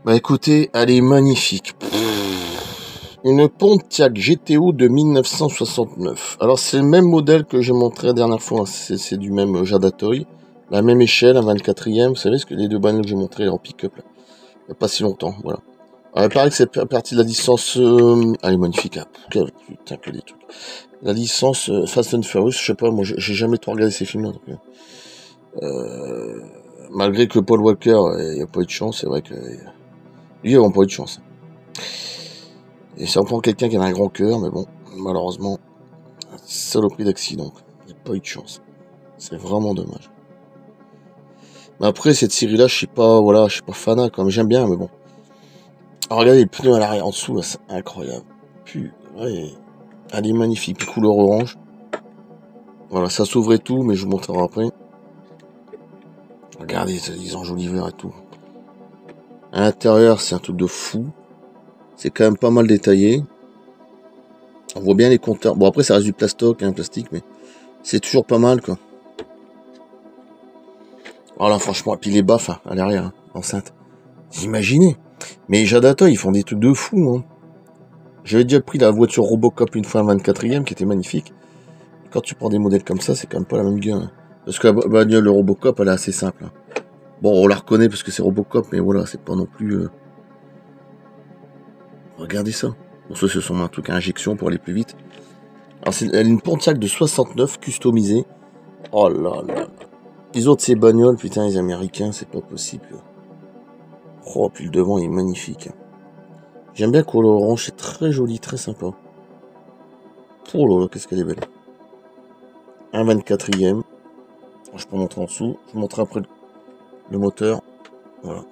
Bah écoutez, elle est magnifique. Une Pontiac GTO de 1969. Alors c'est le même modèle que j'ai montré la dernière fois. C'est du même Jadatoy. La même échelle, un 24e. Vous savez ce que les deux bagnoles que j'ai montré en pick-up là. Il n'y a pas si longtemps, voilà. Alors, il paraît que c'est partie de la licence... Elle est magnifique, hein. Putain, que des trucs. La licence Fast and Furious, je sais pas, moi j'ai jamais trop regardé ces films-là. Malgré que Paul Walker, il n'y a pas eu de chance, c'est vrai que... Lui, il n'a pas eu de chance. Et ça reprend quelqu'un qui a un grand cœur, mais bon, malheureusement, saloperie d'accident. Il n'a pas eu de chance. C'est vraiment dommage. Mais après, cette série-là, je suis pas, voilà, je suis pas fanat, comme j'aime bien, mais bon. Alors, regardez les pneus à l'arrière en dessous, là, c'est incroyable. Puis, ouais, elle est magnifique, puis couleur orange. Voilà, ça s'ouvre et tout, mais je vous montrerai après. Regardez, les enjoliveurs et tout. À l'intérieur, c'est un truc de fou. C'est quand même pas mal détaillé. On voit bien les compteurs. Bon, après, ça reste du plastoc, hein, plastique, mais c'est toujours pas mal, quoi. Voilà, franchement. Et puis les baffes, hein, à l'arrière, hein, enceinte. Vous imaginez. Mais Jadata, ils font des trucs de fou, hein. J'avais déjà pris la voiture Robocop une fois, un 24e, qui était magnifique. Et quand tu prends des modèles comme ça, c'est quand même pas la même gueule, hein. Parce que la bagnole, le Robocop, elle est assez simple, hein. Bon, on la reconnaît parce que c'est Robocop, mais voilà, c'est pas non plus... Regardez ça. Bon, ça, ce sont un truc à injection pour aller plus vite. Alors, c'est une Pontiac de 69 customisée. Oh là là. Les autres, ces bagnoles, putain, les Américains, c'est pas possible. Oh, puis le devant, il est magnifique. J'aime bien couleur orange, c'est très joli, très sympa. Oh là là, qu'est-ce qu'elle est belle. Un 24e. Je peux montrer en dessous. Je vous montrerai après le moteur. Voilà.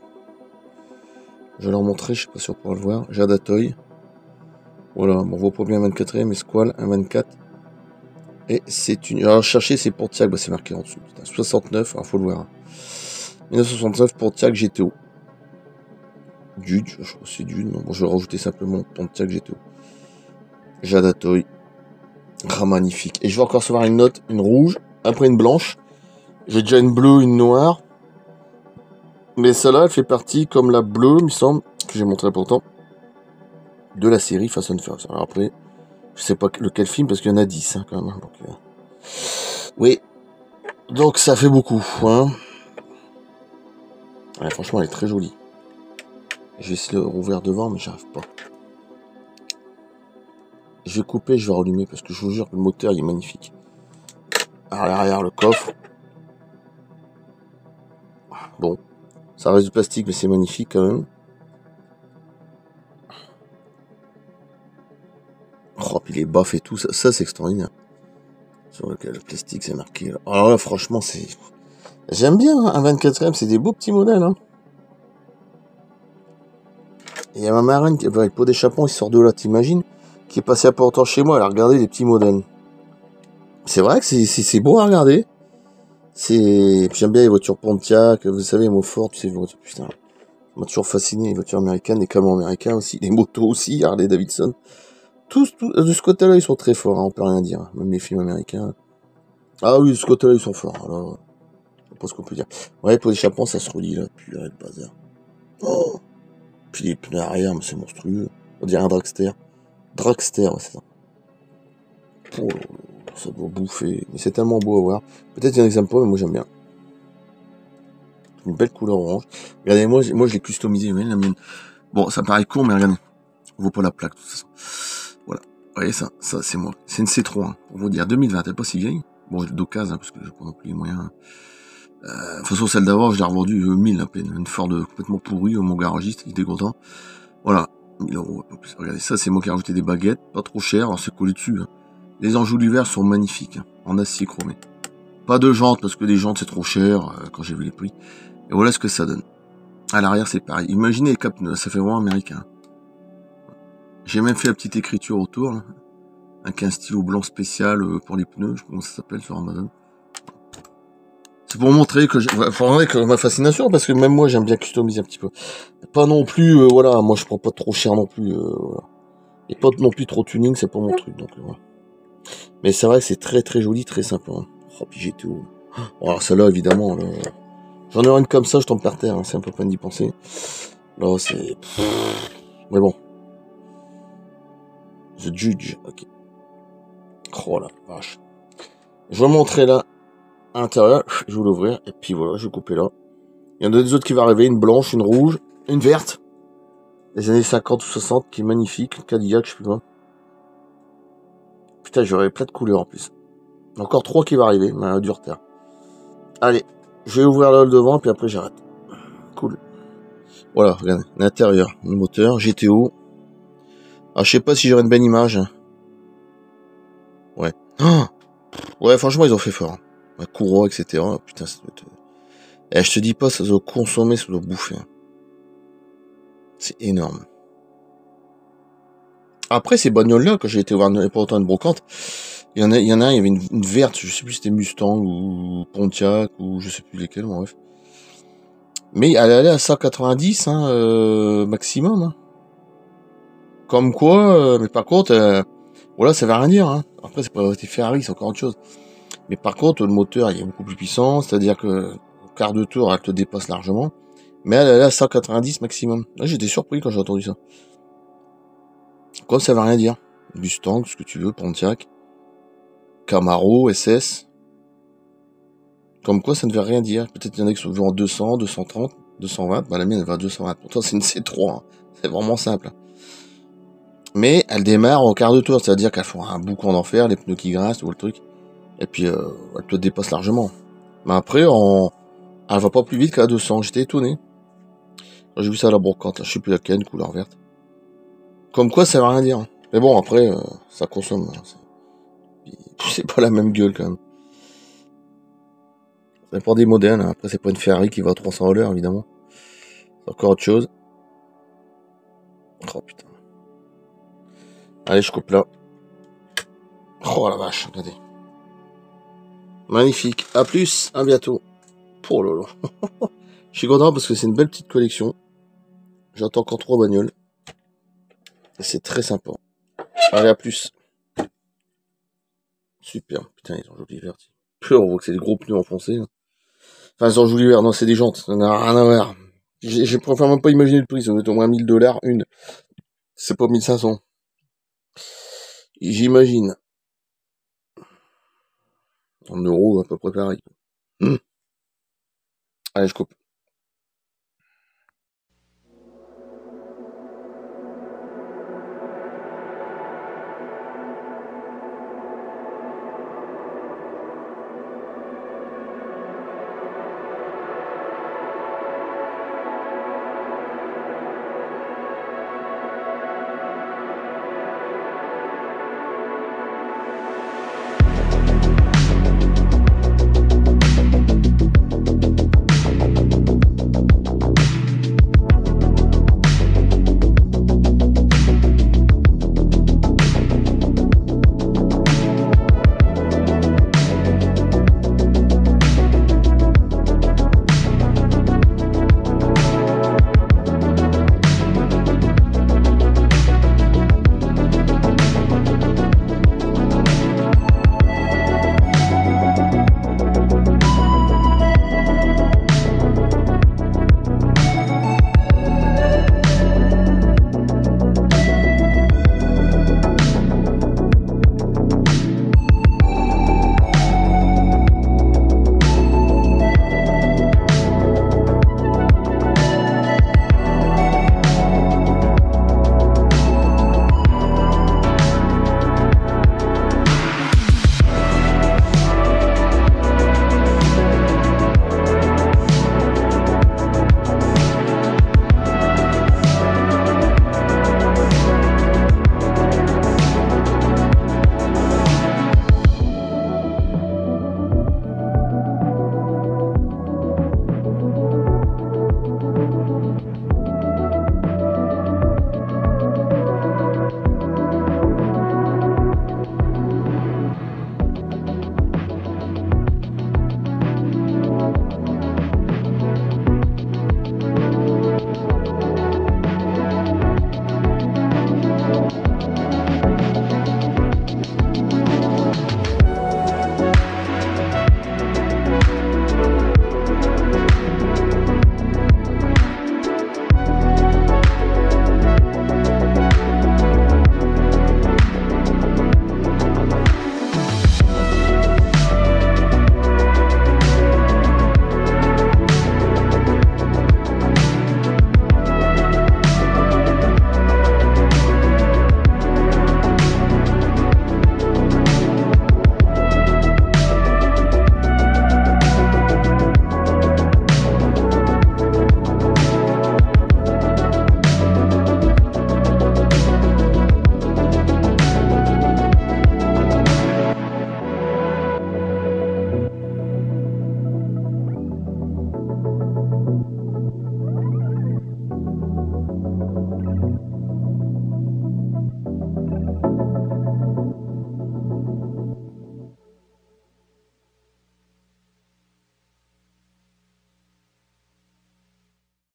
Je vais leur montrer, je suis pas sûr pour le voir. Jadatoy. Voilà, bon, on voit pas bien un 24e, mais Squall, un 24. Et c'est une... Alors, chercher, c'est Pontiac, bah, c'est marqué en dessous. Putain, 69, alors faut le voir. 1969, Pontiac GTO. Dude, je crois que c'est Dude. Non, bon, je vais rajouter simplement Pontiac GTO. Jadatoy. Ah, magnifique. Et je vais encore recevoir une note, une rouge, après une blanche. J'ai déjà une bleue, une noire. Mais celle-là, elle fait partie, comme la bleue, il me semble, que j'ai montré pourtant, de la série Fast and Furious. Alors après, je sais pas lequel film, parce qu'il y en a 10, hein, quand même. Donc, oui. Donc, ça fait beaucoup, hein. Ouais, franchement, elle est très jolie. Je vais essayer de rouvrir devant, mais j'arrive pas. Je vais couper, je vais rallumer, parce que je vous jure que le moteur, il est magnifique. À l'arrière, le coffre. Bon. Ça reste du plastique, mais c'est magnifique, quand même. Oh, puis les baffes et tout, ça c'est extraordinaire. Sur le plastique, c'est marqué. Alors là, franchement, c'est... J'aime bien, hein, un 24e, c'est des beaux petits modèles, hein. Et il y a ma marraine qui, avec le pot d'échappement, il sort de là, t'imagines, qui est passé à Portant chez moi, elle a regardé les petits modèles. C'est vrai que c'est beau à regarder. J'aime bien les voitures Pontiac, vous savez, les mots forts, ces voitures, putain. Ça m'a toujours fasciné, les voitures américaines, les camions américains aussi, les motos aussi, Harley Davidson. Tous, de ce côté-là, ils sont très forts, hein, on peut rien dire. Même les films américains. Ah oui, de ce côté-là, ils sont forts. Alors, je sais pas ce qu'on peut dire. Ouais, pour l'échappement, ça se relie, là. Puis, le bazar. Oh! Puis les pneus arrière, mais c'est monstrueux. On dirait un dragster. Dragster, ouais, c'est ça. Oh, ça doit bouffer. Mais c'est tellement beau à voir. Peut-être qu'il y en a qui n'aiment pas, mais moi j'aime bien. Une belle couleur orange. Regardez, moi je l'ai customisé. Vous voyez, la mienne. Bon, ça paraît con, mais regardez. On voit pas la plaque, de toute façon. Voilà. Vous voyez ça c'est moi. C'est une C3, hein, pour vous dire. 2020, elle est pas si vieille. Bon, j'ai d'occasion, hein, parce que je pas non plus les moyens. De toute façon, celle d'avant, je l'ai revendue 1000 à peine. Une Ford complètement pourrie, mon garagiste, il était content. Voilà. 1000 €, pas plus. Regardez, ça, c'est moi qui ai rajouté des baguettes. Pas trop cher, alors c'est collé dessus, hein. Les enjoliveurs sont magnifiques, hein, en acier chromé. Pas de jantes, parce que les jantes, c'est trop cher, quand j'ai vu les prix. Et voilà ce que ça donne. À l'arrière, c'est pareil. Imaginez les cap-pneus, ça fait vraiment américain. J'ai même fait la petite écriture autour, là, avec un stylo blanc spécial pour les pneus, je sais pas comment ça s'appelle sur Amazon. C'est pour montrer que ma fascination, parce que même moi j'aime bien customiser un petit peu. Pas non plus, voilà, moi je prends pas trop cher non plus, voilà. Et pas non plus trop tuning, c'est pas mon truc, donc voilà. Mais c'est vrai que c'est très très joli, très sympa, hein. Oh, puis GTO. Bon, alors celle-là, évidemment, j'en ai une comme ça, je tombe par terre, hein, c'est un peu peine d'y penser. Là, c'est... Mais bon. The Judge, ok. Oh la vache. Je vais montrer là, à l'intérieur, je vais l'ouvrir, et puis voilà, je vais couper là. Il y en a des autres qui vont arriver, une blanche, une rouge, une verte. Les années 50 ou 60, qui est magnifique, une Cadillac, je sais plus quoi. Putain, j'aurais plein de couleurs en plus. Encore 3 qui vont arriver, mais du retard. Allez, je vais ouvrir là le devant, puis après j'arrête. Cool. Voilà, regardez, l'intérieur, le moteur, GTO. Ah, je sais pas si j'aurai une belle image. Ouais. Ah, ouais, franchement, ils ont fait fort. Un courroie, etc. Putain, ça doit être... Eh, je te dis pas, ça doit consommer, ça doit bouffer. C'est énorme. Après, ces bagnoles-là, quand j'ai été voir pas autant de brocante, il y en a, il y avait une verte, je sais plus si c'était Mustang ou Pontiac ou je sais plus lesquelles, bon, bref. Mais elle allait à 190, hein, maximum. Hein. Comme quoi, mais par contre, voilà, ça veut rien dire. Hein. Après, c'est pas des Ferrari, c'est encore autre chose. Mais par contre, le moteur, il est beaucoup plus puissant, c'est-à-dire que au quart de tour, elle te dépasse largement. Mais elle allait à 190 maximum. Là, j'étais surpris quand j'ai entendu ça. Quoi, ça veut rien dire. Mustang, ce que tu veux, Pontiac, Camaro, SS. Comme quoi, ça ne veut rien dire. Peut-être qu'il y en a qui sont vus en 200, 230, 220. Bah, la mienne, elle va à 220. Pourtant, c'est une C3. Hein. C'est vraiment simple. Mais elle démarre au quart de tour. C'est-à-dire qu'elle fera un boucan d'enfer, les pneus qui grincent, tout le truc. Et puis, elle te dépasse largement. Mais après, elle va pas plus vite qu'à 200. J'étais étonné. Quand j'ai vu ça à la brocante, là, je sais plus laquelle, couleur verte. Comme quoi, ça veut rien dire. Mais bon, après, ça consomme. Hein. C'est pas la même gueule, quand même. Ça dépend des modèles. Hein. Après, c'est pas une Ferrari qui va à 300 à l'heure, évidemment. C'est encore autre chose. Oh, putain. Allez, je coupe là. Oh, la vache, regardez. Magnifique. À plus, à bientôt. Oh là là. Je suis content parce que c'est une belle petite collection. J'attends encore 3 bagnoles. Et c'est très sympa. Allez, à plus. Super. Putain, ils ont joli vert. Pur, on voit que c'est des gros pneus enfoncés. Là. Enfin, ils ont joli vert. Non, c'est des jantes. Ça n'a rien à voir. Je préfère même pas imaginer le prix. Ça doit être au moins 1000 $ une. C'est pas 1500. J'imagine. En euros, à peu près pareil. Allez, je coupe.